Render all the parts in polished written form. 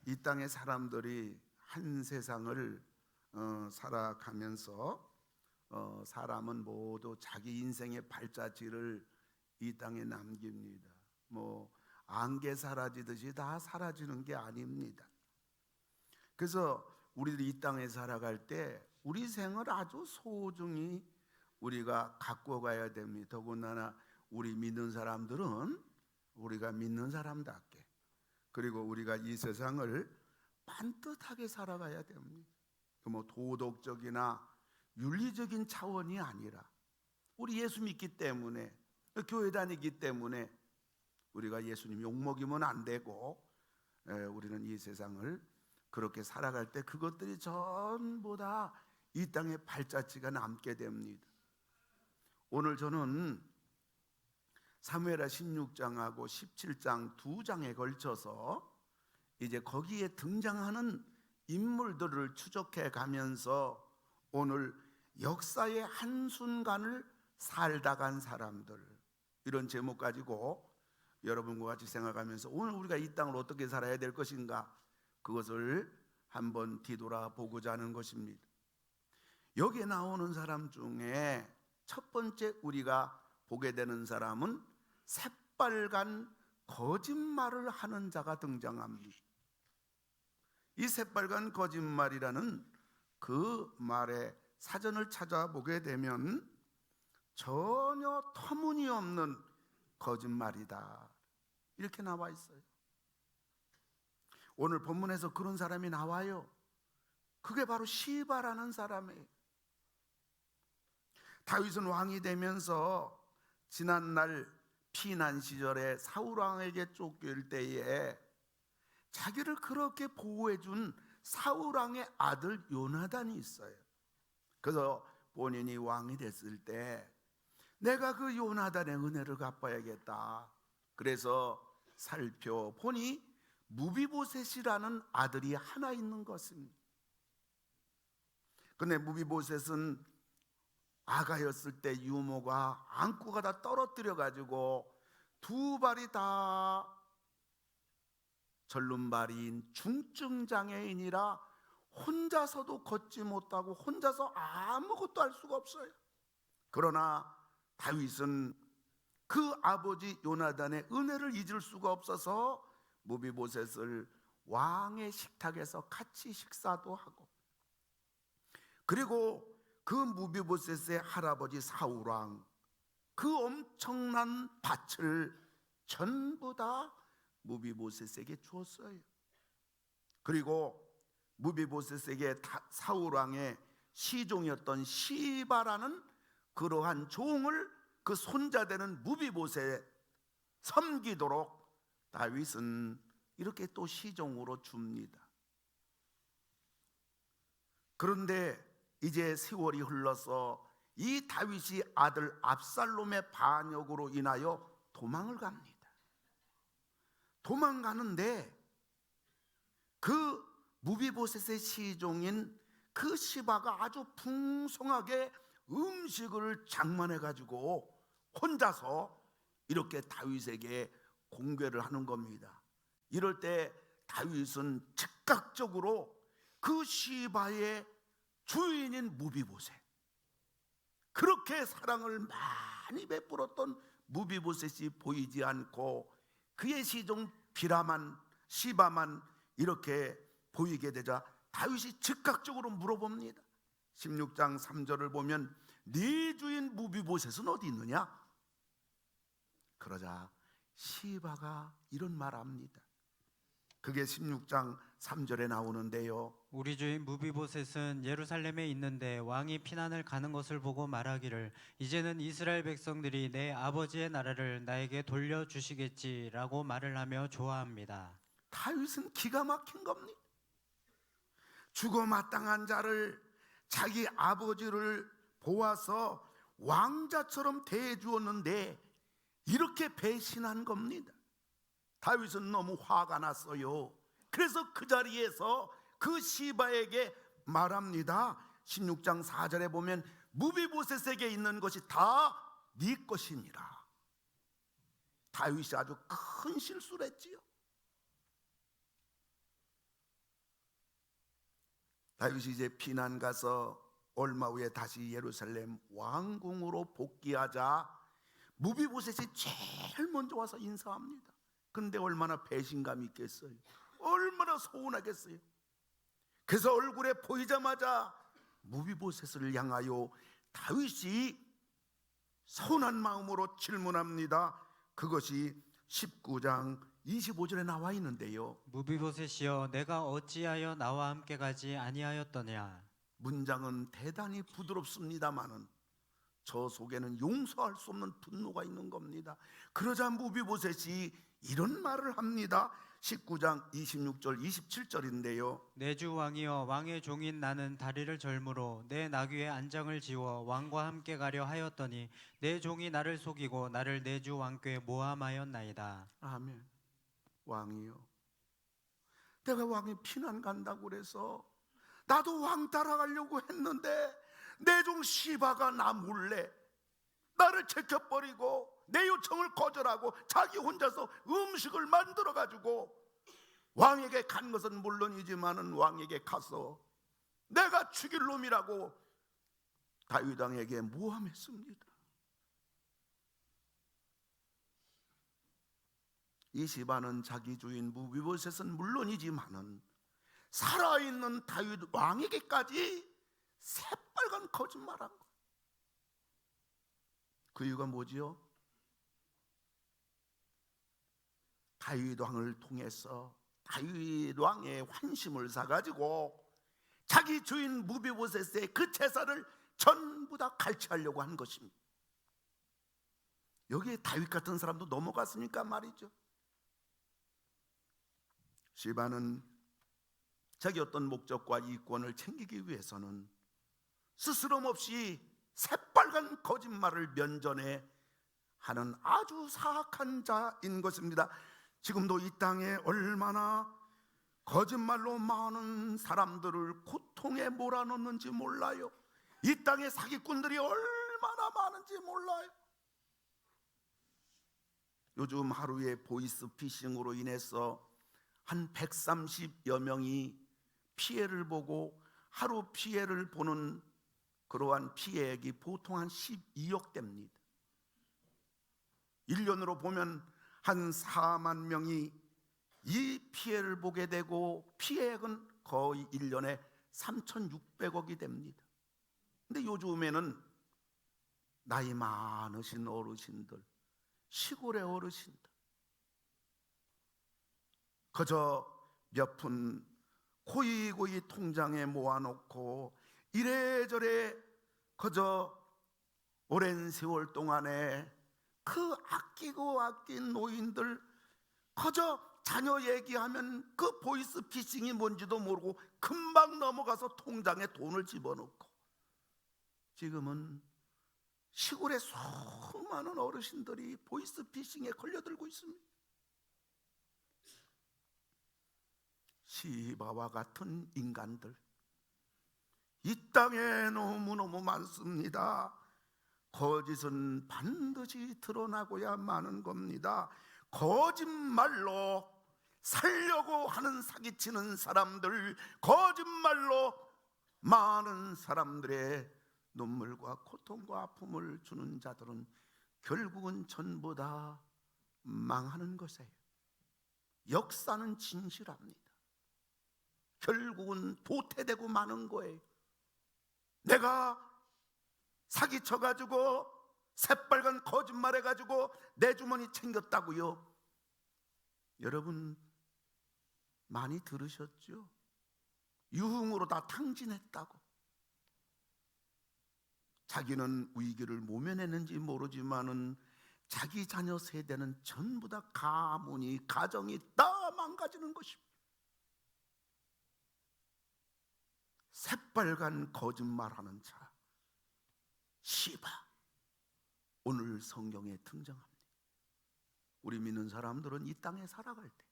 이 땅의 사람들이 한 세상을 살아가면서 사람은 모두 자기 인생의 발자취를 이 땅에 남깁니다. 안개 사라지듯이 다 사라지는 게 아닙니다. 그래서 우리들이 이 땅에 살아갈 때 우리 생을 아주 소중히 우리가 갖고 가야 됩니다. 더군다나 우리 믿는 사람들은 우리가 믿는 사람답게, 그리고 우리가 이 세상을 반듯하게 살아가야 됩니다. 도덕적이나 윤리적인 차원이 아니라 우리 예수 믿기 때문에, 교회 다니기 때문에 우리가 예수님 욕먹이면 안 되고, 우리는 이 세상을 그렇게 살아갈 때 그것들이 전부 다 이 땅에 발자취가 남게 됩니다. 오늘 저는 사무엘하 16장하고 17장 두 장에 걸쳐서 이제 거기에 등장하는 인물들을 추적해 가면서 오늘 역사의 한순간을 살다 간 사람들, 이런 제목 가지고 여러분과 같이 생각하면서 오늘 우리가 이 땅을 어떻게 살아야 될 것인가, 그것을 한번 뒤돌아보고자 하는 것입니다. 여기에 나오는 사람 중에 첫 번째 우리가 보게 되는 사람은 새빨간 거짓말을 하는 자가 등장합니다. 이 새빨간 거짓말이라는 그 말의 사전을 찾아보게 되면 전혀 터무니없는 거짓말이다, 이렇게 나와 있어요. 오늘 본문에서 그런 사람이 나와요. 그게 바로 시바라는 사람이에요. 다윗은 왕이 되면서 지난날 피난 시절에 사울 왕에게 쫓길 때에 자기를 그렇게 보호해준 사울 왕의 아들 요나단이 있어요. 그래서 본인이 왕이 됐을 때 내가 그 요나단의 은혜를 갚아야겠다. 그래서 살펴보니 무비보셋이라는 아들이 하나 있는 것입니다. 근데 무비보셋은 아가였을 때 유모가 안고가 다 떨어뜨려 가지고 두 발이 다 절름발이인 중증장애인이라 혼자서도 걷지 못하고 혼자서 아무것도 할 수가 없어요. 그러나 다윗은 그 아버지 요나단의 은혜를 잊을 수가 없어서 무비보셋을 왕의 식탁에서 같이 식사도 하고, 그리고 그 무비보셋의 할아버지 사울왕 그 엄청난 밭을 전부 다 무비보셋에게 주었어요. 그리고 무비보셋에게 사울왕의 시종이었던 시바라는 그러한 종을 그 손자되는 무비보셋 섬기도록 다윗은 이렇게 또 시종으로 줍니다. 그런데 이제 세월이 흘러서 이 다윗이 아들 압살롬의 반역으로 인하여 도망을 갑니다. 도망가는데 그 무비보셋의 시종인 그 시바가 아주 풍성하게 음식을 장만해 가지고 혼자서 이렇게 다윗에게 공개를 하는 겁니다. 이럴 때 다윗은 즉각적으로 그 시바의 주인인 무비보셋, 그렇게 사랑을 많이 베풀었던 무비보셋이 보이지 않고 그의 시종 시바만 이렇게 보이게 되자 다윗이 즉각적으로 물어봅니다. 16장 3절을 보면 네 주인 무비보셋은 어디 있느냐? 그러자 시바가 이런 말합니다. 그게 16장 3절에 나오는데요. 우리 주인 무비보셋은 예루살렘에 있는데 왕이 피난을 가는 것을 보고 말하기를 이제는 이스라엘 백성들이 내 아버지의 나라를 나에게 돌려주시겠지라고 말을 하며 좋아합니다. 다윗은 기가 막힌 겁니다. 죽어 마땅한 자를 자기 아버지를 보아서 왕자처럼 대해주었는데 이렇게 배신한 겁니다. 다윗은 너무 화가 났어요. 그래서 그 자리에서 그 시바에게 말합니다. 16장 4절에 보면 무비보셋에게 있는 것이 다 네 것이니라. 다윗이 아주 큰 실수를 했지요. 다윗이 이제 피난 가서 얼마 후에 다시 예루살렘 왕궁으로 복귀하자 무비보셋이 제일 먼저 와서 인사합니다. 그런데 얼마나 배신감이 있겠어요. 얼마나 서운하겠어요. 그래서 얼굴에 보이자마자 무비보셋을 향하여 다윗이 서운한 마음으로 질문합니다. 그것이 19장 25절에 나와 있는데요. 무비보셋이여, 내가 어찌하여 나와 함께 가지 아니하였더냐? 문장은 대단히 부드럽습니다마는 저 속에는 용서할 수 없는 분노가 있는 겁니다. 그러자 무비보셋이 이런 말을 합니다. 19장 26절 27절인데요. 내 주 왕이여, 왕의 종인 나는 다리를 절므로 내 나귀의 안장을 지워 왕과 함께 가려 하였더니 내 종이 나를 속이고 나를 내 주 왕께 모함하였나이다. 아멘. 왕이요, 내가 왕이 피난 간다고 그래서 나도 왕 따라가려고 했는데 내 종 시바가 나 몰래 나를 제껴버리고 내 요청을 거절하고 자기 혼자서 음식을 만들어 가지고 왕에게 간 것은 물론이지만은 왕에게 가서 내가 죽일 놈이라고 다윗 왕에게 모함했습니다. 이 시바는 자기 주인 무비보셋은 물론이지만은 살아있는 다윗 왕에게까지 새빨간 거짓말한 거. 그 이유가 뭐지요? 다윗 왕을 통해서 다윗 왕의 환심을 사가지고 자기 주인 무비보셋의 그 제사를 전부 다 갈취하려고 한 것입니다. 여기에 다윗 같은 사람도 넘어갔으니까 말이죠. 시바는 자기 어떤 목적과 이권을 챙기기 위해서는 스스럼 없이 새빨간 거짓말을 면전에 하는 아주 사악한 자인 것입니다. 지금도 이 땅에 얼마나 거짓말로 많은 사람들을 고통에 몰아넣는지 몰라요. 이 땅에 사기꾼들이 얼마나 많은지 몰라요. 요즘 하루에 보이스피싱으로 인해서 한 130여 명이 피해를 보고 하루 피해를 보는 그러한 피해액이 보통 한 12억 대입니다. 1년으로 보면 한 4만 명이 이 피해를 보게 되고 피해액은 거의 1년에 3,600억이 됩니다. 근데 요즘에는 나이 많으신 어르신들, 시골의 어르신들 그저 몇 푼 고이고이 통장에 모아놓고 이래저래 그저 오랜 세월 동안에 그 아끼고 아낀 노인들 그저 자녀 얘기하면 그 보이스피싱이 뭔지도 모르고 금방 넘어가서 통장에 돈을 집어넣고, 지금은 시골의 수많은 어르신들이 보이스피싱에 걸려들고 있습니다. 시바와 같은 인간들 이 땅에 너무너무 많습니다. 거짓은 반드시 드러나고야 마는 겁니다. 거짓말로 살려고 하는 사기치는 사람들, 거짓말로 많은 사람들의 눈물과 고통과 아픔을 주는 자들은 결국은 전부 다 망하는 것이에요. 역사는 진실합니다. 결국은 도태되고 마는 거예요. 내가 사기쳐가지고 새빨간 거짓말해가지고 내 주머니 챙겼다고요. 여러분 많이 들으셨죠? 유흥으로 다 탕진했다고. 자기는 위기를 모면했는지 모르지만은 자기 자녀 세대는 전부 다 가문이 가정이 다 망가지는 것입니다. 새빨간 거짓말하는 자 시바, 오늘 성경에 등장합니다. 우리 믿는 사람들은 이 땅에 살아갈 때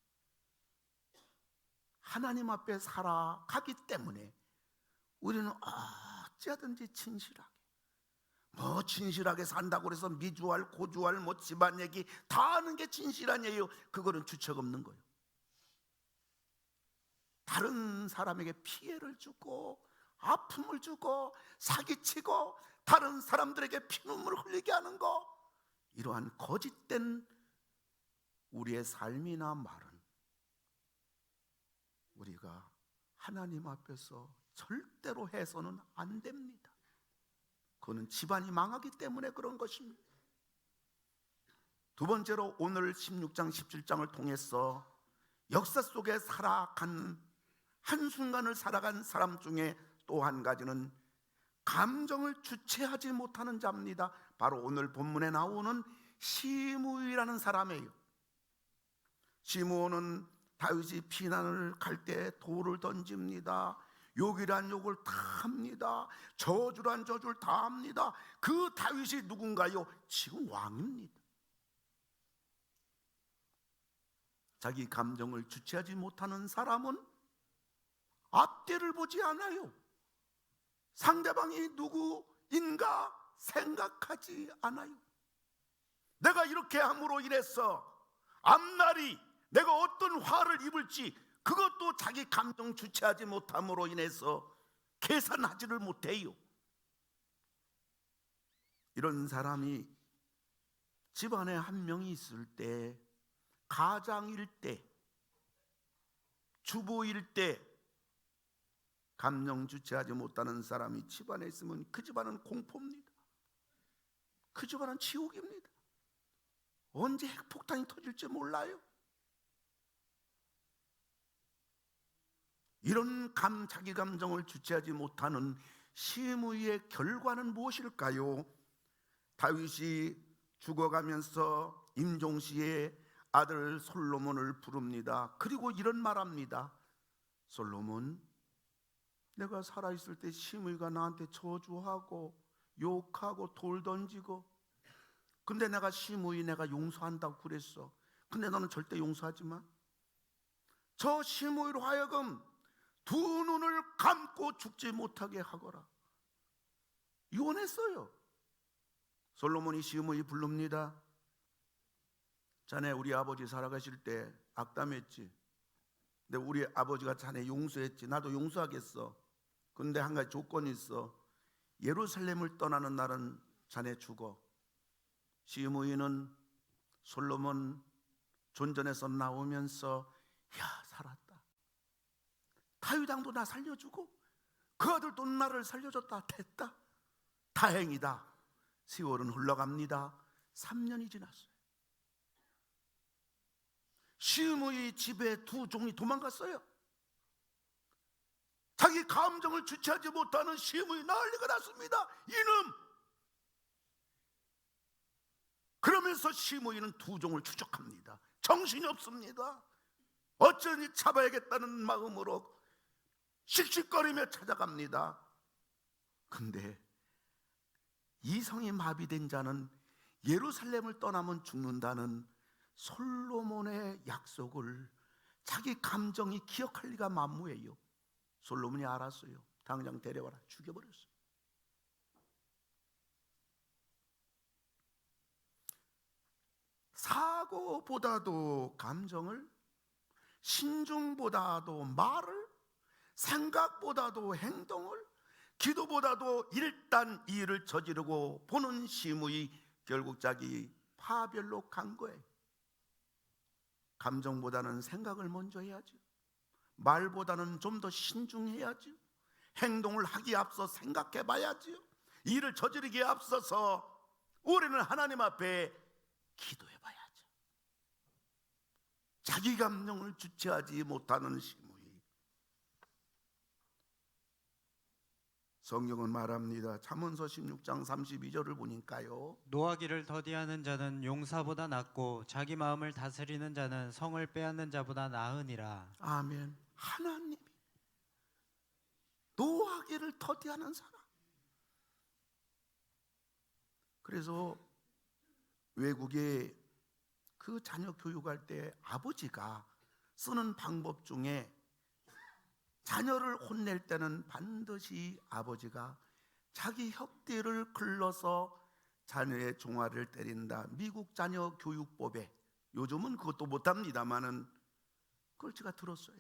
하나님 앞에 살아가기 때문에 우리는 어찌하든지 진실하게 산다고 해서 미주알 고주알 집안 얘기 다 하는 게 진실 아니에요. 그거는 주책 없는 거예요. 다 다른 사람에게 피해를 주고 아픔을 주고 사기치고 다른 사람들에게 피눈물을 흘리게 하는 거, 이러한 거짓된 우리의 삶이나 말은 우리가 하나님 앞에서 절대로 해서는 안 됩니다. 그거는 집안이 망하기 때문에 그런 것입니다. 두 번째로 오늘 16장 17장을 통해서 역사 속에 살아간 한순간을 살아간 사람 중에 또 한 가지는 감정을 주체하지 못하는 자입니다. 바로 오늘 본문에 나오는 시므이라는 사람이에요. 시므온은 다윗이 피난을 갈 때 돌을 던집니다. 욕이란 욕을 다 합니다. 저주란 저주를 다 합니다. 그 다윗이 누군가요? 지금 왕입니다. 자기 감정을 주체하지 못하는 사람은 앞뒤를 보지 않아요. 상대방이 누구인가 생각하지 않아요. 내가 이렇게 함으로 인해서 앞날이 내가 어떤 화를 입을지 그것도 자기 감정 주체하지 못함으로 인해서 계산하지를 못해요. 이런 사람이 집안에 한 명이 있을 때, 가장일 때, 주부일 때 감정 주체하지 못하는 사람이 집안에 있으면 그 집안은 공포입니다. 그 집안은 지옥입니다. 언제 핵폭탄이 터질지 몰라요. 이런 자기 감정을 주체하지 못하는 시므이의 결과는 무엇일까요? 다윗이 죽어가면서 임종시의 아들 솔로몬을 부릅니다. 그리고 이런 말합니다. 솔로몬, 내가 살아있을 때 시므이가 나한테 저주하고 욕하고 돌 던지고, 근데 내가 시므이 내가 용서한다고 그랬어. 근데 너는 절대 용서하지 마. 저 시므이로 하여금 두 눈을 감고 죽지 못하게 하거라. 유언했어요. 솔로몬이 시므이 부릅니다. 자네 우리 아버지 살아가실 때 악담했지. 근데 우리 아버지가 자네 용서했지. 나도 용서하겠어. 근데 한 가지 조건이 있어. 예루살렘을 떠나는 날은 자네 죽어. 시므이는 솔로몬 존전에서 나오면서 야 살았다. 다윗 왕도 나 살려주고 그 아들도 나를 살려줬다. 됐다. 다행이다. 세월은 흘러갑니다. 3년이 지났어요. 시므이 집에 두 종이 도망갔어요. 자기 감정을 주체하지 못하는 시므이 난리가 났습니다. 이놈! 그러면서 시므이는 두 종을 추적합니다. 정신이 없습니다. 어쩌니 잡아야겠다는 마음으로 씩씩거리며 찾아갑니다. 근데 이성이 마비된 자는 예루살렘을 떠나면 죽는다는 솔로몬의 약속을 자기 감정이 기억할 리가 만무해요. 솔로몬이 알았어요. 당장 데려와라. 죽여버렸어요. 사고보다도 감정을, 신중보다도 말을, 생각보다도 행동을, 기도보다도 일단 이 일을 저지르고 보는 시므이 결국 자기 파별로 간 거예요. 감정보다는 생각을 먼저 해야죠. 말보다는 좀 더 신중해야죠. 행동을 하기에 앞서 생각해 봐야죠. 일을 저지르기에 앞서서 우리는 하나님 앞에 기도해 봐야죠. 자기 감정을 주체하지 못하는 시므이. 성경은 말합니다. 잠언서 16장 32절을 보니까요, 노하기를 더디하는 자는 용사보다 낫고 자기 마음을 다스리는 자는 성을 빼앗는 자보다 나으니라. 아멘. 하나님이 노하기를 더디하는 사람. 그래서 외국에 그 자녀 교육할 때 아버지가 쓰는 방법 중에 자녀를 혼낼 때는 반드시 아버지가 자기 혓대를 글러서 자녀의 종아리를 때린다. 미국 자녀 교육법에, 요즘은 그것도 못합니다마는 그걸 제가 들었어요.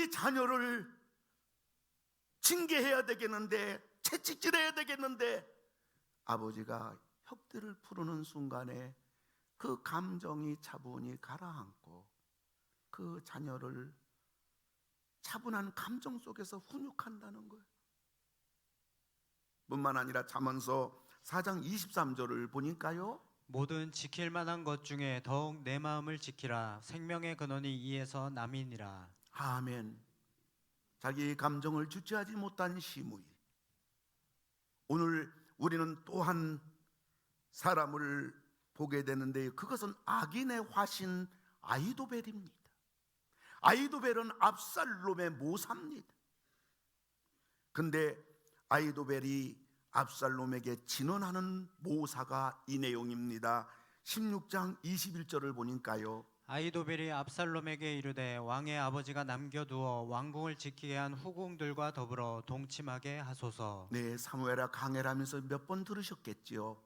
이 자녀를 징계해야 되겠는데, 채찍질해야 되겠는데, 아버지가 혁대를 풀어는 순간에 그 감정이 차분히 가라앉고 그 자녀를 차분한 감정 속에서 훈육한다는 거예요. 뿐만 아니라 잠언서 4장 23절을 보니까요, 모든 지킬 만한 것 중에 더욱 내 마음을 지키라. 생명의 근원이 이에서 남이니라. 아멘. 자기 감정을 주체하지 못한 시므이. 오늘 우리는 또한 사람을 보게 되는데, 그것은 악인의 화신 아히도벨입니다. 아히도벨은 압살롬의 모사입니다. 근데 아히도벨이 압살롬에게 진언하는 모사가 이 내용입니다. 16장 21절을 보니까요, 아히도벨이 압살롬에게 이르되 왕의 아버지가 남겨두어 왕궁을 지키게 한 후궁들과 더불어 동침하게 하소서. 네, 사무엘아 강해라면서 몇 번 들으셨겠지요.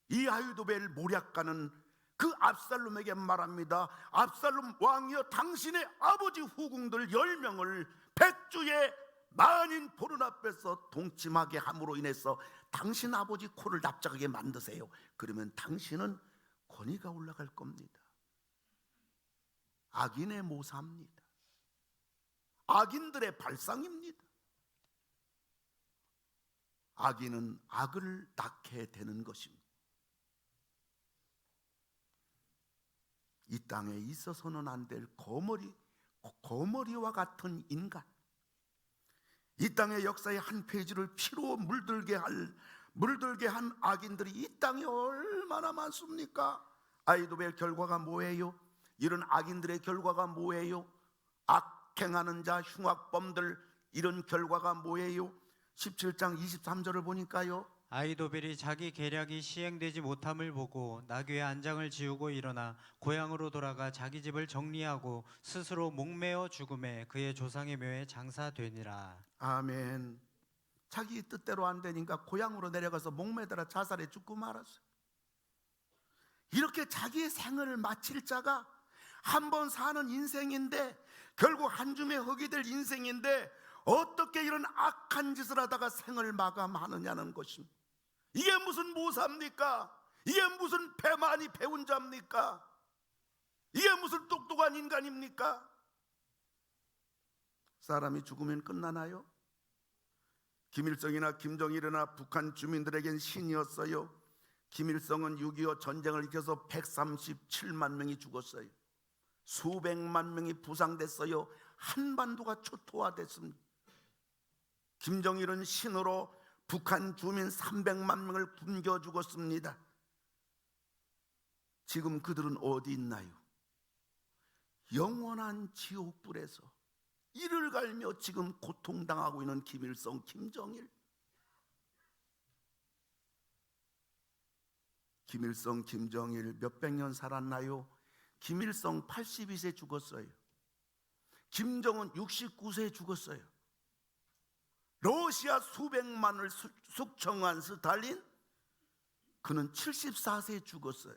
이 아히도벨 모략가는 그 압살롬에게 말합니다. 압살롬 왕이여, 당신의 아버지 후궁들 10명을 백주의 만인 보는 앞에서 동침하게 함으로 인해서 당신 아버지 코를 납작하게 만드세요. 그러면 당신은 권위가 올라갈 겁니다. 악인의 모사입니다. 악인들의 발상입니다. 악인은 악을 낳게 되는 것입니다. 이 땅에 있어서는 안 될 거머리와 같은 인간, 이 땅의 역사의 한 페이지를 피로 물들게 한 악인들이 이 땅에 얼마나 많습니까? 아히도벨 결과가 뭐예요? 이런 악인들의 결과가 뭐예요? 악행하는 자, 흉악범들, 이런 결과가 뭐예요? 17장 23절을 보니까요, 아히도벨이 자기 계략이 시행되지 못함을 보고 나귀의 안장을 지우고 일어나 고향으로 돌아가 자기 집을 정리하고 스스로 목매어 죽음에 그의 조상의 묘에 장사되니라. 아멘. 자기 뜻대로 안 되니까 고향으로 내려가서 목매달아 자살해 죽고 말았어요. 이렇게 자기의 생을 마칠 자가 한 번 사는 인생인데, 결국 한 줌의 흙이 될 인생인데, 어떻게 이런 악한 짓을 하다가 생을 마감하느냐는 것입니다. 이게 무슨 모사입니까? 이게 무슨 배 많이 배운 자입니까? 이게 무슨 똑똑한 인간입니까? 사람이 죽으면 끝나나요? 김일성이나 김정일이나 북한 주민들에겐 신이었어요. 김일성은 6.25 전쟁을 일으켜서 137만 명이 죽었어요. 수백만 명이 부상됐어요. 한반도가 초토화됐습니다. 김정일은 신으로 북한 주민 300만 명을 굶겨 죽었습니다. 지금 그들은 어디 있나요? 영원한 지옥불에서 이를 갈며 지금 고통당하고 있는 김일성, 김정일. 김일성, 김정일 몇백 년 살았나요? 김일성 82세 죽었어요. 김정은 69세에 죽었어요. 러시아 수백만을 숙청한 스탈린, 그는 74세에 죽었어요.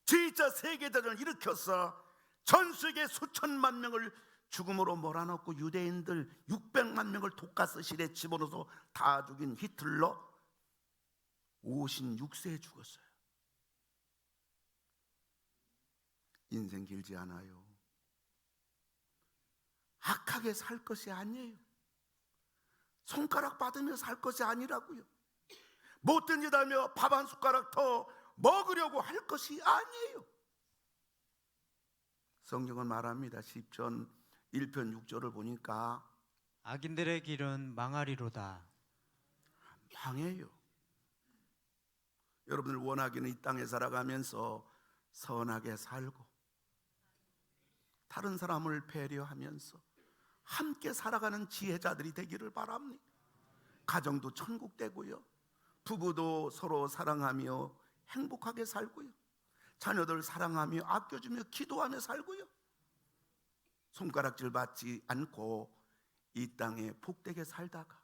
제2차 세계대전을 일으켜서 전 세계 수천만 명을 죽음으로 몰아넣고 유대인들 600만 명을 독가스실에 집어넣어서 다 죽인 히틀러 56세에 죽었어요. 인생 길지 않아요. 악하게 살 것이 아니에요. 손가락 받으며 살 것이 아니라고요. 못된 짓 하며 밥 한 숟가락 더 먹으려고 할 것이 아니에요. 성경은 말합니다. 시편 1편 6절을 보니까 악인들의 길은 망하리로다. 망해요. 여러분들 원하기는 이 땅에 살아가면서 선하게 살고 다른 사람을 배려하면서 함께 살아가는 지혜자들이 되기를 바랍니다. 가정도 천국 되고요, 부부도 서로 사랑하며 행복하게 살고요, 자녀들 사랑하며 아껴주며 기도하며 살고요, 손가락질 받지 않고 이 땅에 복되게 살다가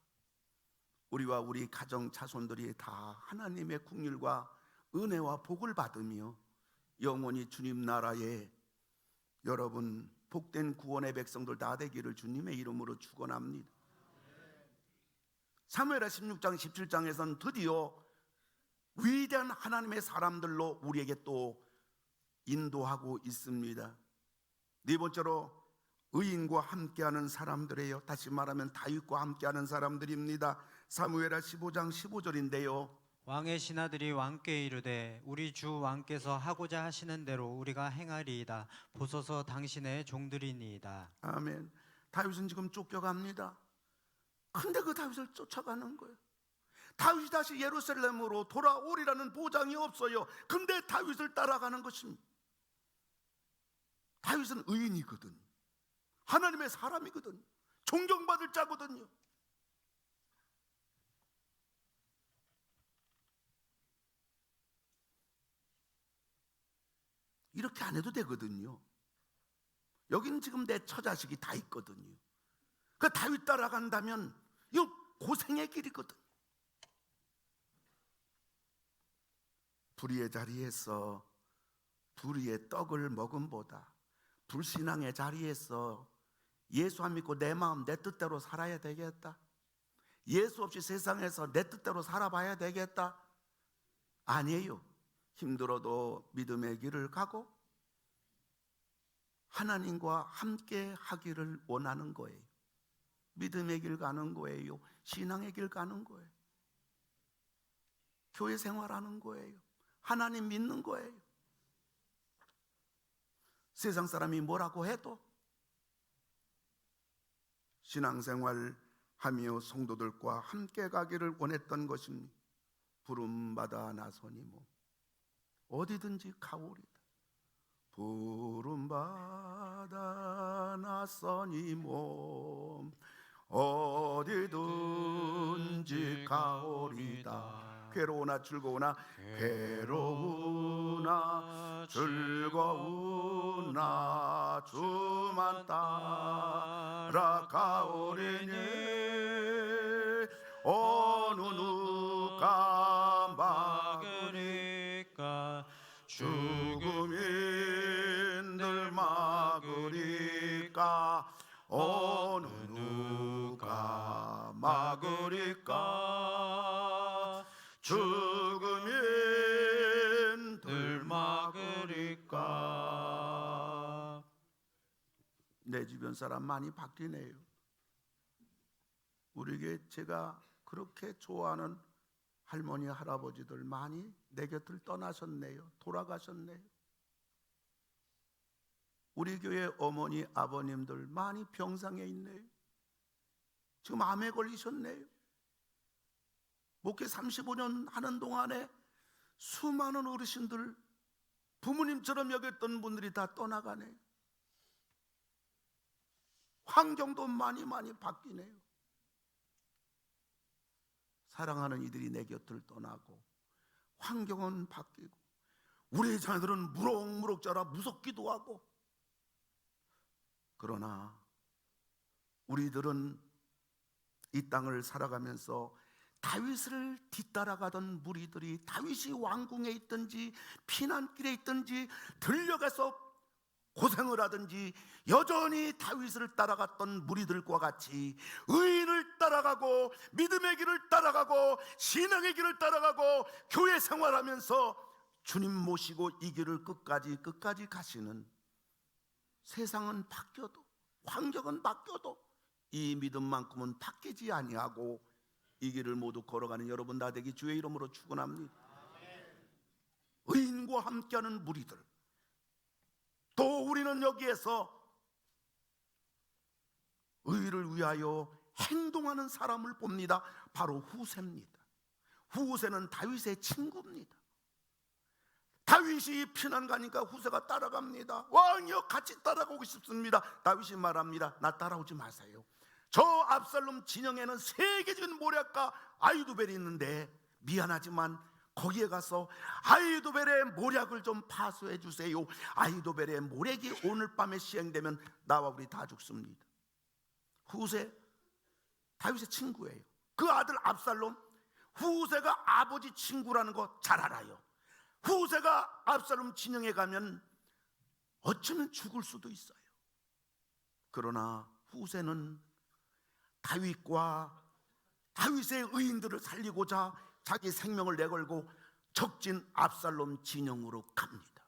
우리와 우리 가정 자손들이 다 하나님의 긍휼과 은혜와 복을 받으며 영원히 주님 나라에 여러분 복된 구원의 백성들 다 되기를 주님의 이름으로 축원합니다. 사무엘하 16장 17장에서는 드디어 위대한 하나님의 사람들로 우리에게 또 인도하고 있습니다. 네 번째로 의인과 함께하는 사람들이에요. 다시 말하면 다윗과 함께하는 사람들입니다. 사무엘하 15장 15절인데요. 왕의 신하들이 왕께 이르되 우리 주 왕께서 하고자 하시는 대로 우리가 행하리이다. 보소서 당신의 종들이니이다. 아멘. 다윗은 지금 쫓겨갑니다. 근데 그 다윗을 쫓아가는 거예요. 다윗이 다시 예루살렘으로 돌아오리라는 보장이 없어요. 근데 다윗을 따라가는 것입니다. 다윗은 의인이거든. 하나님의 사람이거든. 존경받을 자거든요. 이렇게 안 해도 되거든요. 여기는 지금 내 처자식이 다 있거든요. 그 다윗 따라간다면 이거 고생의 길이거든. 불의의 자리에서 불의의 떡을 먹음보다 불신앙의 자리에서 예수 안 믿고 내 마음 내 뜻대로 살아야 되겠다. 예수 없이 세상에서 내 뜻대로 살아봐야 되겠다. 아니에요. 힘들어도 믿음의 길을 가고 하나님과 함께 하기를 원하는 거예요. 믿음의 길 가는 거예요. 신앙의 길 가는 거예요. 교회 생활하는 거예요. 하나님 믿는 거예요. 세상 사람이 뭐라고 해도 신앙생활 하며 성도들과 함께 가기를 원했던 것입니다. 부름받아 나서니 뭐 어디든지 가오리다. 부름받아 나서니 몸 어디든지 가오리다. 괴로우나 즐거우나 괴로우나 즐거우나 주만 따라 가오리니 어느 누가 막으리까 죽음인들 막으리까 어느 누가 막으리까 죽음인들 막으리까. 내 주변 사람 많이 바뀌네요. 우리에게 제가 그렇게 좋아하는 할머니 할아버지들 많이 내 곁을 떠나셨네요. 돌아가셨네요. 우리 교회 어머니 아버님들 많이 병상에 있네요. 지금 암에 걸리셨네요. 목회 35년 하는 동안에 수많은 어르신들 부모님처럼 여겼던 분들이 다 떠나가네요. 환경도 많이 바뀌네요. 사랑하는 이들이 내 곁을 떠나고 환경은 바뀌고 우리 자녀들은 무럭무럭 자라 무섭기도 하고. 그러나 우리들은 이 땅을 살아가면서 다윗을 뒤따라가던 무리들이 다윗이 왕궁에 있든지 피난길에 있든지 들려가서 고생을 하든지 여전히 다윗을 따라갔던 무리들과 같이 의인을 따라가고 믿음의 길을 따라가고 신앙의 길을 따라가고 교회 생활하면서 주님 모시고 이 길을 끝까지 가시는, 세상은 바뀌어도 환경은 바뀌어도 이 믿음만큼은 바뀌지 아니하고 이 길을 모두 걸어가는 여러분 다 되기 주의 이름으로 축원합니다. 의인과 함께하는 무리들, 또 우리는 여기에서 의를 위하여 행동하는 사람을 봅니다. 바로 후세입니다. 후세는 다윗의 친구입니다. 다윗이 피난 가니까 후세가 따라갑니다. 왕이여 같이 따라가고 싶습니다. 다윗이 말합니다. 나 따라오지 마세요. 저 압살롬 진영에는 세계적인 모략가 아히도벨이 있는데 미안하지만 거기에 가서 아히도벨의 모략을 좀 파수해 주세요. 아히도벨의 모략이 오늘 밤에 시행되면 나와 우리 다 죽습니다. 후세 다윗의 친구예요. 그 아들 압살롬, 후세가 아버지 친구라는 거 잘 알아요. 후세가 압살롬 진영에 가면 어쩌면 죽을 수도 있어요. 그러나 후세는 다윗의 의인들을 살리고자 자기 생명을 내걸고 적진 압살롬 진영으로 갑니다.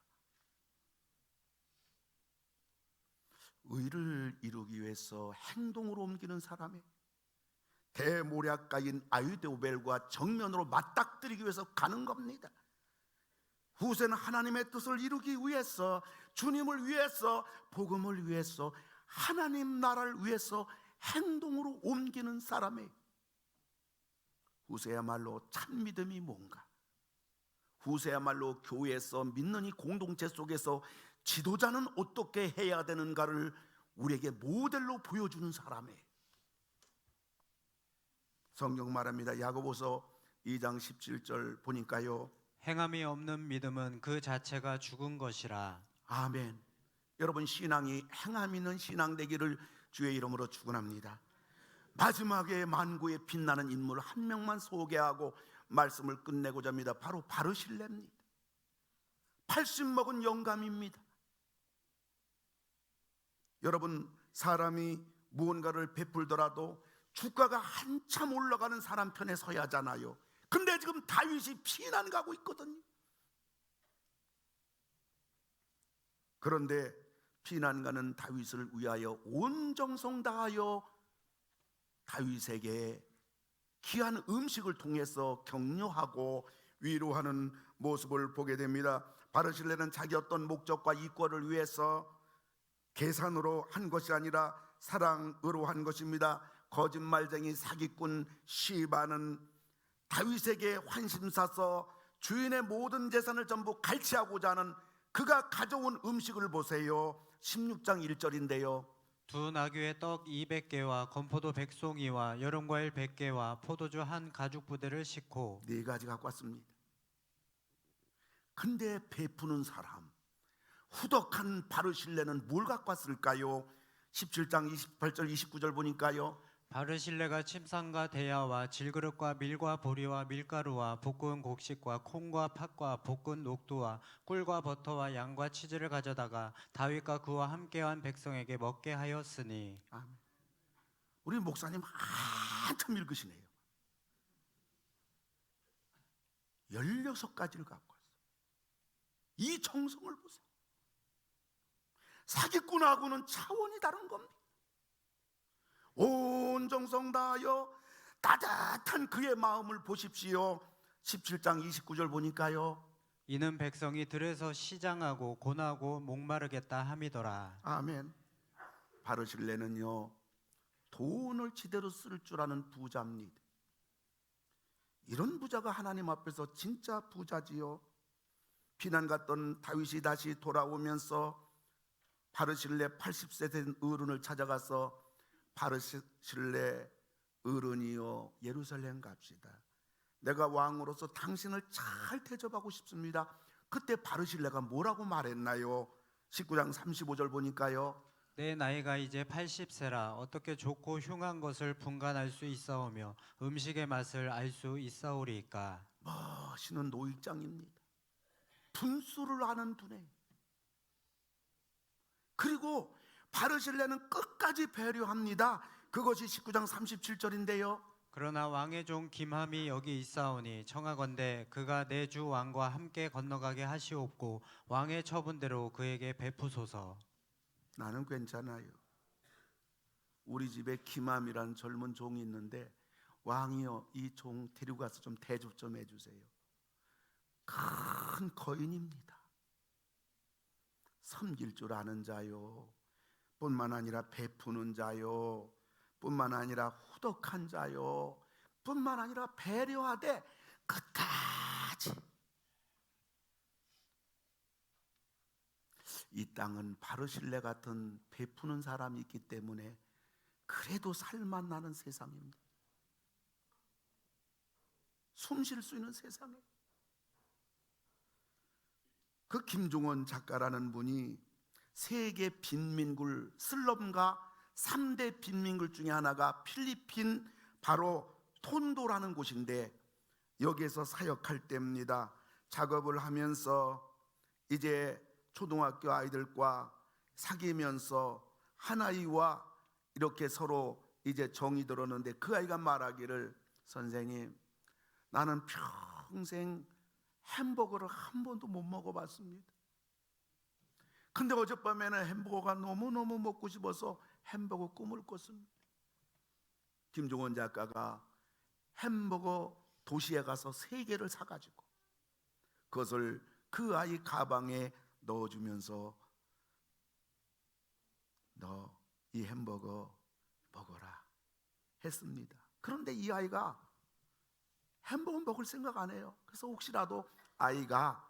의를 이루기 위해서 행동으로 옮기는 사람의 대모략가인 아히도벨과 정면으로 맞닥뜨리기 위해서 가는 겁니다. 후세는 하나님의 뜻을 이루기 위해서, 주님을 위해서, 복음을 위해서, 하나님 나라를 위해서 행동으로 옮기는 사람의 후세야말로 참 믿음이 뭔가, 후세야말로 교회에서 믿는 이 공동체 속에서 지도자는 어떻게 해야 되는가를 우리에게 모델로 보여주는 사람의, 성경 말합니다. 야고보서 2장 17절 보니까요, 행함이 없는 믿음은 그 자체가 죽은 것이라. 아멘. 여러분, 신앙이 행함 있는 신앙 되기를 주의 이름으로 축원합니다. 마지막에 만구에 빛나는 인물 한 명만 소개하고 말씀을 끝내고자 합니다. 바로 바르실레입니다. 80 먹은 영감입니다. 여러분, 사람이 무언가를 베풀더라도 주가가 한참 올라가는 사람 편에 서야 하잖아요. 근데 지금 다윗이 피난 가고 있거든요. 그런데 피난 가는 다윗을 위하여 온 정성 다하여 다윗에게 귀한 음식을 통해서 격려하고 위로하는 모습을 보게 됩니다. 바르실레는 자기 어떤 목적과 이권을 위해서 계산으로 한 것이 아니라 사랑으로 한 것입니다. 거짓말쟁이 사기꾼 시바는 다윗에게 환심 사서 주인의 모든 재산을 전부 갈취하고자 하는 그가 가져온 음식을 보세요. 16장 1절인데요. 두 나귀의 떡 200개와 건포도 100송이와 여름과일 100개와 포도주 한 가죽 부대를 싣고, 4가지 갖고 왔습니다. 근데 베푸는 사람, 후덕한 바르실레는 뭘 갖고 왔을까요? 17장 28절 29절 보니까요, 바르실레가 침상과 대야와 질그릇과 밀과 보리와 밀가루와 볶은 곡식과 콩과 팥과 볶은 녹두와 꿀과 버터와 양과 치즈를 가져다가 다윗과 그와 함께한 백성에게 먹게 하였으니. 아멘. 우리 목사님 한참 읽으시네요. 16가지를 갖고 왔어요. 이 정성을 보세요. 사기꾼하고는 차원이 다른 겁니다. 온 정성 다하여 따뜻한 그의 마음을 보십시오. 17장 29절 보니까요, 이는 백성이 들에서 시장하고 고나고 목마르겠다 함이더라. 아멘. 바르실레는요, 돈을 제대로 쓸 줄 아는 부자입니다. 이런 부자가 하나님 앞에서 진짜 부자지요. 피난 갔던 다윗이 다시 돌아오면서 바르실레 80세 된 어른을 찾아가서, 바르실레 어른이여, 예루살렘 갑시다. 내가 왕으로서 당신을 잘 대접하고 싶습니다. 그때 바르실레가 뭐라고 말했나요? 19장 35절 보니까요, 내 나이가 이제 80세라 어떻게 좋고 흉한 것을 분간할 수 있사오며 음식의 맛을 알 수 있사오리이까. 멋있는 노익장입니다. 분수를 아는 분에, 그리고 바르실레는 끝까지 배려합니다. 그것이 19장 37절인데요. 그러나 왕의 종 김함이 여기 있사오니 청하건대 그가 내 주 왕과 함께 건너가게 하시옵고 왕의 처분대로 그에게 베푸소서. 나는 괜찮아요. 우리 집에 김함이라는 젊은 종이 있는데, 왕이여 이 종 데리고 가서 좀 대접 좀 해주세요. 큰 거인입니다. 섬길 줄 아는 자요, 뿐만 아니라 베푸는 자요, 뿐만 아니라 후덕한 자요, 뿐만 아니라 배려하되 끝까지. 이 땅은 바르실레 같은 베푸는 사람이 있기 때문에 그래도 살맛 나는 세상입니다. 숨 쉴 수 있는 세상에. 그 김종원 작가라는 분이 세계 빈민굴 슬럼가 3대 빈민굴 중에 하나가 필리핀 바로 톤도라는 곳인데, 여기에서 사역할 때입니다. 작업을 하면서 이제 초등학교 아이들과 사귀면서 한 아이와 이렇게 서로 이제 정이 들었는데 그 아이가 말하기를, 선생님, 나는 평생 햄버거를 한 번도 못 먹어봤습니다. 근데 어젯밤에는 햄버거가 너무너무 먹고 싶어서 햄버거 꿈을 꿨습니다. 김종원 작가가 햄버거 도시에 가서 3개를 사가지고 그것을 그 아이 가방에 넣어주면서 너 이 햄버거 먹어라 했습니다. 그런데 이 아이가 햄버거 먹을 생각 안 해요. 그래서 혹시라도 아이가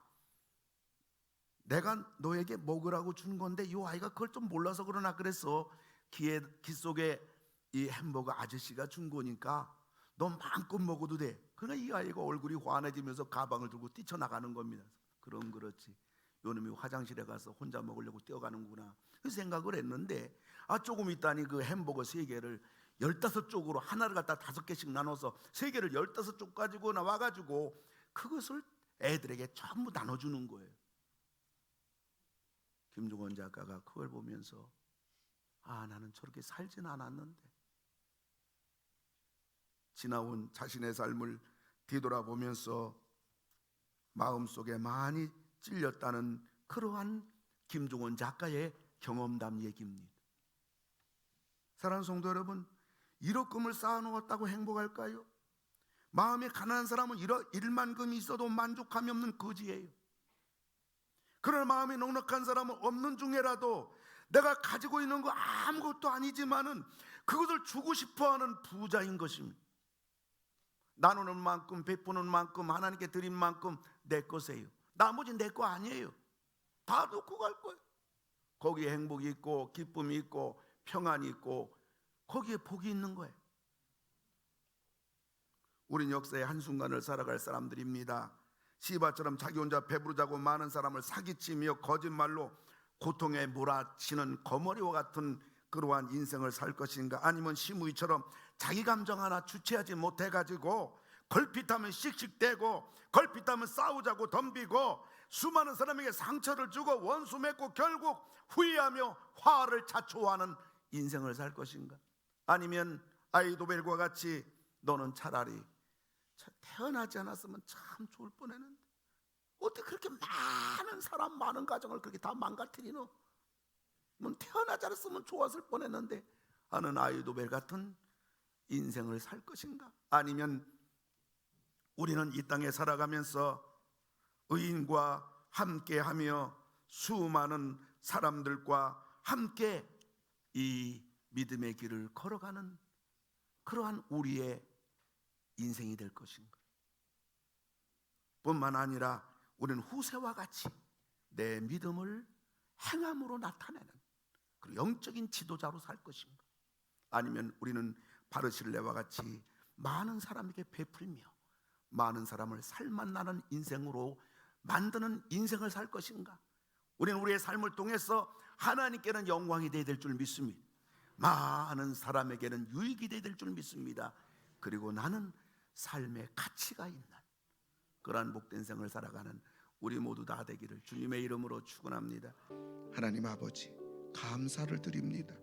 내가 너에게 먹으라고 준 건데 이 아이가 그걸 좀 몰라서 그러나 그래서 귀 속에 이 햄버거 아저씨가 준 거니까 너 마음껏 먹어도 돼. 그러니까 이 아이가 얼굴이 환해지면서 가방을 들고 뛰쳐나가는 겁니다. 그럼 그렇지, 요놈이 화장실에 가서 혼자 먹으려고 뛰어가는구나 그 생각을 했는데, 조금 있다니 그 햄버거 3개를 15쪽으로 하나를 갖다 5개씩 나눠서 3개를 15쪽 가지고 나와가지고 그것을 애들에게 전부 나눠주는 거예요. 김종원 작가가 그걸 보면서 나는 저렇게 살진 않았는데, 지나온 자신의 삶을 뒤돌아보면서 마음속에 많이 찔렸다는 그러한 김종원 작가의 경험담 얘기입니다. 사랑하는 성도 여러분, 1억 금을 쌓아놓았다고 행복할까요? 마음에 가난한 사람은 1만 금이 있어도 만족함이 없는 거지예요. 그러나 마음이 넉넉한 사람은 없는 중에라도 내가 가지고 있는 거 아무것도 아니지만은 그것을 주고 싶어하는 부자인 것입니다. 나누는 만큼, 베푸는 만큼, 하나님께 드린 만큼 내 것이에요. 나머지 내 거 아니에요. 다 놓고 갈 거예요. 거기에 행복이 있고 기쁨이 있고 평안이 있고 거기에 복이 있는 거예요. 우린 역사의 한순간을 살아갈 사람들입니다. 시바처럼 자기 혼자 배부르자고 많은 사람을 사기치며 거짓말로 고통에 몰아치는 거머리와 같은 그러한 인생을 살 것인가, 아니면 시무이처럼 자기 감정 하나 주체하지 못해가지고 걸핏하면 씩씩대고 걸핏하면 싸우자고 덤비고 수많은 사람에게 상처를 주고 원수 맺고 결국 후회하며 화를 자초하는 인생을 살 것인가, 아니면 아이도벨과 같이 너는 차라리 태어나지 않았으면 참 좋을 뻔했는데 어떻게 그렇게 많은 사람 많은 가정을 그렇게 다 망가뜨리노, 넌 태어나지 않았으면 좋았을 뻔했는데 하는 아이도벨 같은 인생을 살 것인가, 아니면 우리는 이 땅에 살아가면서 의인과 함께하며 수많은 사람들과 함께 이 믿음의 길을 걸어가는 그러한 우리의 인생이 될 것인가. 뿐만 아니라 우리는 후세와 같이 내 믿음을 행함으로 나타내는 그 영적인 지도자로 살 것인가, 아니면 우리는 바르실레와 같이 많은 사람에게 베풀며 많은 사람을 살만나는 인생으로 만드는 인생을 살 것인가. 우리는 우리의 삶을 통해서 하나님께는 영광이 되어야 될 줄 믿습니다. 많은 사람에게는 유익이 되어야 될 줄 믿습니다. 그리고 나는 삶의 가치가 있는 그러한 복된 생을 살아가는 우리 모두 다 되기를 주님의 이름으로 축원합니다. 하나님 아버지, 감사를 드립니다.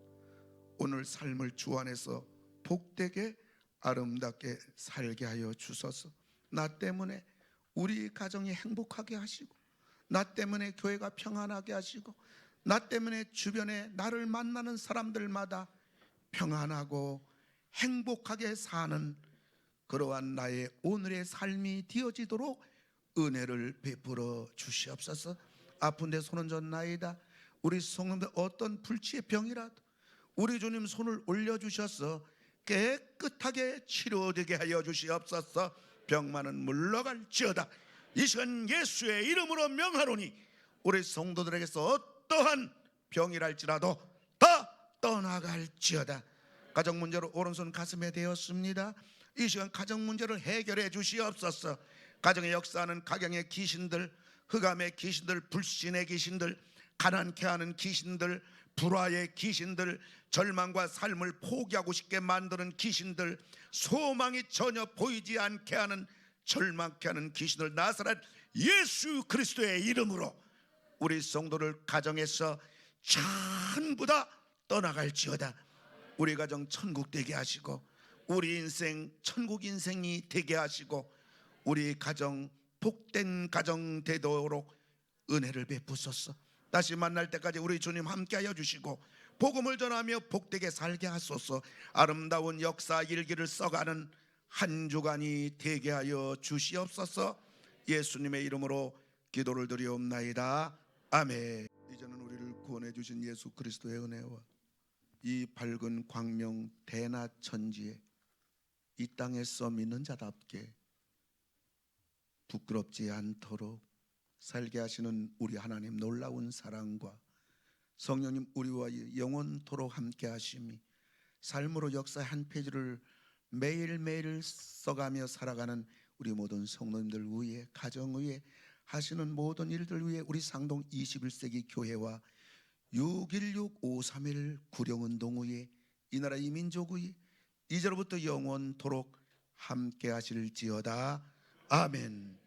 오늘 삶을 주 안에서 복되게 아름답게 살게 하여 주소서. 나 때문에 우리 가정이 행복하게 하시고, 나 때문에 교회가 평안하게 하시고, 나 때문에 주변에 나를 만나는 사람들마다 평안하고 행복하게 사는 그러한 나의 오늘의 삶이 되어지도록 은혜를 베풀어 주시옵소서. 아픈 데 손은 졌나이다. 우리 성도들 어떤 불치의 병이라도 우리 주님 손을 올려주셔서 깨끗하게 치료되게 하여 주시옵소서. 병만은 물러갈지어다. 이 시간 예수의 이름으로 명하노니 우리 성도들에게서 어떠한 병이랄지라도 다 떠나갈지어다. 가정 문제로 오른손 가슴에 대었습니다. 이 시간 가정 문제를 해결해 주시옵소서. 가정에 역사하는 가경의 귀신들, 흑암의 귀신들, 불신의 귀신들, 가난케 하는 귀신들, 불화의 귀신들, 절망과 삶을 포기하고 싶게 만드는 귀신들, 소망이 전혀 보이지 않게 하는 절망케 하는 귀신을 나사렛 예수 그리스도의 이름으로 우리 성도를 가정에서 전부 다 떠나갈지어다. 우리 가정 천국 되게 하시고 우리 인생 천국 인생이 되게 하시고 우리 가정 복된 가정 되도록 은혜를 베푸소서. 다시 만날 때까지 우리 주님 함께하여 주시고 복음을 전하며 복되게 살게 하소서. 아름다운 역사 일기를 써가는 한 주간이 되게 하여 주시옵소서. 예수님의 이름으로 기도를 드리옵나이다. 아멘. 이제는 우리를 구원해 주신 예수 그리스도의 은혜와 이 밝은 광명 대낮 천지에 이 땅에 써 믿는 자답게 부끄럽지 않도록 살게 하시는 우리 하나님 놀라운 사랑과 성령님 우리와 영원토록 함께 하심이 삶으로 역사의 한 페이지를 매일매일 써가며 살아가는 우리 모든 성도님들 위해 가정 위해 하시는 모든 일들 위해 우리 상동 21세기 교회와 616-531 구령운동 위해 이 나라 이 민족 위해 이제로부터 영원토록 함께 하실지어다. 아멘.